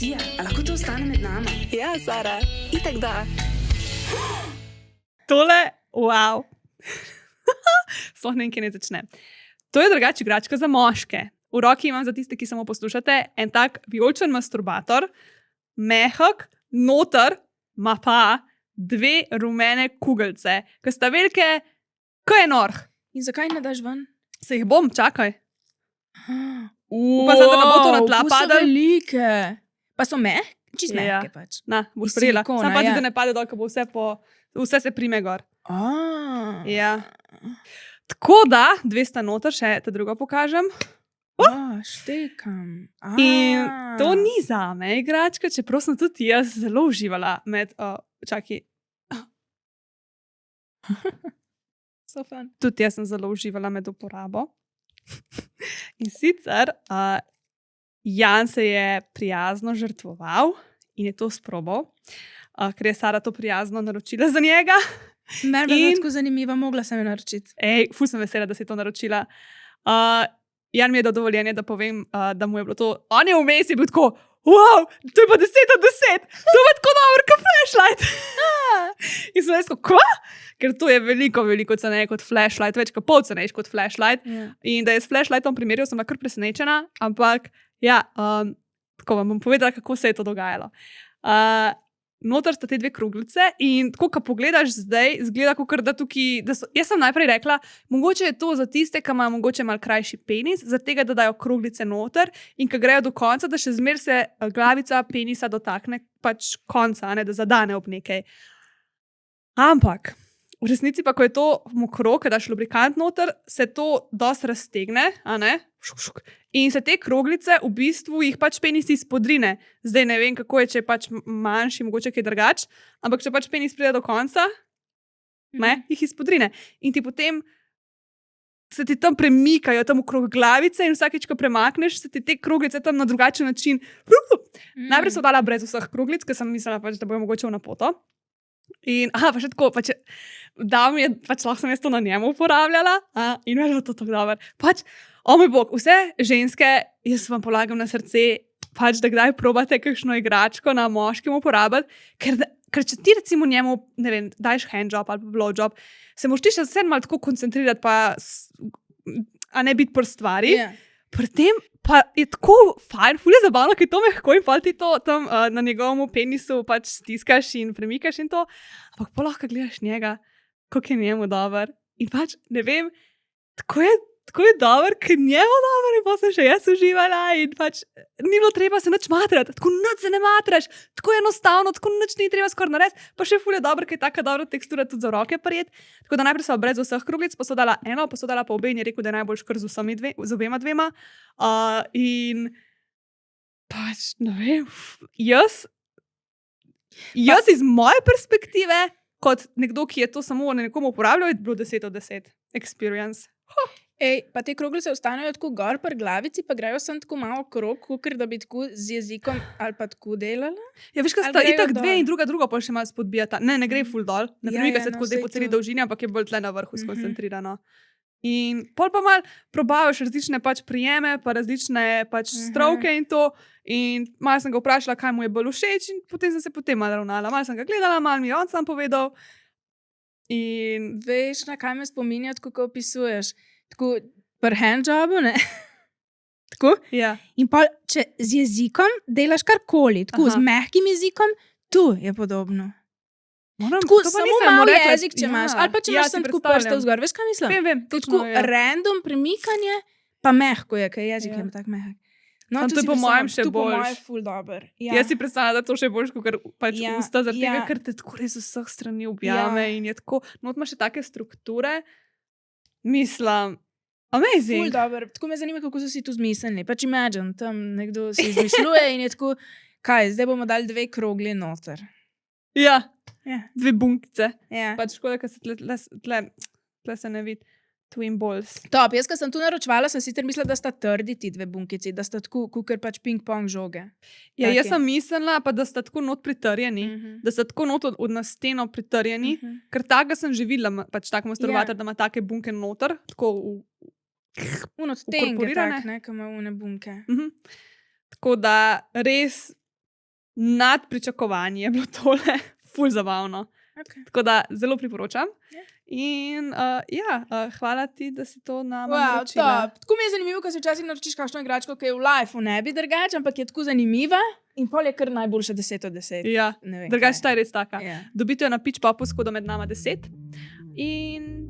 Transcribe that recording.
Sija, a lahko to ostane med nama? Ja, Sara, itak da. Tole, wow. Sploh ne vem, kje ne začne. To je drugače igračka za moške. V roki imam za tiste, ki samo poslušate, en tak vijoličen masturbator, mehak, noter, ma pa dve rumene kugelce, ki sta velike, ko je norh. In zakaj ne daš ven? Se jih bom, čakaj. Upam, da ne bo to na tla So padalo. velike. Pa so čist Ja. mehke pač. Na, boš Iz prijela. silikona, Sam pazi, ja. da ne pade dol, ko bo vse se prime gor. Ja. Tako da, dve sta noter, še te drugo pokažem. Štekam. In to ni za me igračka, čeprav sem tudi jaz zelo uživala med, čakaj, So fun. tudi jaz sem zelo uživala med uporabo. In sicer, Jan se je prijazno žrtvoval in je to sprobal, ker je Sara to prijazno naročila za njega. Meni je In- tako zanimiva, mogla sem jo naročiti. Ful sem vesela, da si to naročila. Jan mi je dal dovoljenje, da povem, da mu je bilo to. On je vmes je bil tako, wow, to je pa 10 od 10, to je pa tako dobro, kot flashlight. In sem rekel, kva? Ker to je veliko, veliko ceneje kot flashlight, več kot pol ceneje kot flashlight. Ja. In da je s flashlightom primerjal, sem bila kar presenečena, ampak ja, tako vam bom povedala, kako se je to dogajalo. Noter sta te dve kroglice in tako, ko pogledaš zdaj, zgleda, kot da tukaj. Jaz sem najprej rekla, mogoče je to za tiste, ki imajo mogoče mal krajši penis, za tega, da dajo kroglice noter in ko grejo do konca, da še zmer se glavica penisa dotakne pač konca, a ne, da zadane ob nekaj. Ampak v resnici pa, ko je to mokro, ko daš lubrikant noter, se to dosti raztegne, a ne? Šuk, šuk. In se te kroglice v bistvu jih pač penis izpodrine. Zdaj ne vem, kako je, če je pač manjši, mogoče kaj drugače, ampak če pač penis pride do konca, ne, jih izpodrine. In ti potem se ti tam premikajo, tam okrog glavice in vsakeč, ko premakneš, se ti te kroglice tam na drugačen način. Najprej sem dala brez vseh kroglic, ker sem mislila, pač, da bojo mogoče v napoto. In, pa še tako, pač, dal mi je, pač lahko sem jaz to na njemu uporabljala, in meni je to tako dobro. Pač, o moj bog, vse ženske, jaz vam polagam na srce, pač, da kdaj probate kakšno igračko na moškem uporabiti, ker če ti recimo njemu, ne vem, daješ handjob ali blowjob, se moraš ti še vse malo tako koncentrirati, a ne biti pri stvari. Ja. Pri tem pa je tako fajn, ful je zabavno, ker to mehko in pol ti to tam na njegovem penisu pač stiskaš in premikaš in to. Ampak pa lahko gledaš njega, kako je njemu dober. In pač, ne vem, tako je dober, ker njemu dober in pa sem še jaz uživala in pač ni bilo treba se nič matrati, tako nič se ne matraš, tako enostavno, tako nič ni treba skoraj narediti, pa še ful je dober, ker je taka dobra tekstura tudi za roke prijet. Tako da najprej sem brez vseh kroglic posodala eno, posodala pa obe in je rekel, da je najboljš kar z obema dvema. In pač, ne vem, jaz iz moje perspektive, kot nekdo, ki je to samo na nekomu uporabljal, je bilo 10 od 10 experience. Pa te kroglice ostanejo tako gor pri glavici, pa grejo sem tako malo krog, ker da bi tako z jezikom ali pa tako delala. Ja, veš, kaj Ali sta grejo itak dol? dve in druga pa še malo spodbijata. Ne gre full dol, ne Ja, premika ja, se tako no, zdaj saj po celi to. dolžini, ampak je bolj tle na vrhu skoncentrirano. In pol pa mal probavaš različne pač prijeme, pa različne pač stroke in to. In malo sem ga vprašala, kaj mu je bolj všeč in potem sem se potem malo ravnala. Malo sem ga gledala, malo mi je on sam povedal. In Veš, na kaj me spominja, tako ko opisuješ. Tako pri handjobu, ne? Tako. ja, In pa, če z jezikom delaš karkoli, tako Aha. z mehkim jezikom, tu je podobno. moram, Tako to pa samo nisem malo mu rekla. jezik, če imaš. Ali pa če imaš si sem tako predstavljam. prste vzgor. Veš, kaj mislim? Vem, To je točno, tako ja. random premikanje, pa mehko je, ker jezik Ja. je tako mehak. Samo tu to je si po mojem predstavljam, še to po mojem boljše. ful dober. Ja. Jaz si predstavljam, da je to še boljš, kot pač Ja, usta, zaradi tega, ja. ker te tako res z vseh strani objame in je tako, not ima še take strukture, mislim, amazing. Ful dober. Tako me zanima, kako so si to zmislili. Pač imagine, tam nekdo si izmišljuje in je tako, kaj, zdaj bomo dali dve krogli noter. Ja, Ja. dve bunkice. Ja. Pač škoda, ker se tle se ne vidi. Twin balls. Top, jaz, ko sem tu naročvala, sem sicer mislila, da sta trdi ti dve bunkici, da sta tako, kukar pač ping-pong žoge. Ja, Taki. jaz sem mislila, pa da sta tako not pritrjeni, da sta tako not od na steno pritrjeni, ker takega sem že videla, pač tak masturbator, da ima take bunke noter, tako Uno tenke Vkorporirane. tak, ne, ko ima une bunke. Tako da res nad pričakovanji je bilo tole, ful zabavno. Okay. Tako da zelo priporočam. Ja. In hvala ti, da si to nam Wow, naročila. top. Tako mi je zanimivo, ko si včasih naročiš kakšno igračko, ki je v lifeu ne bi drugače, ampak je tako zanimiva in pol je kar najboljša 10 od 10. Ja, Ne vem, drugače kaj. ta je res taka. Ja. Dobite jo na Pitch Popu s kodom med nama 10. In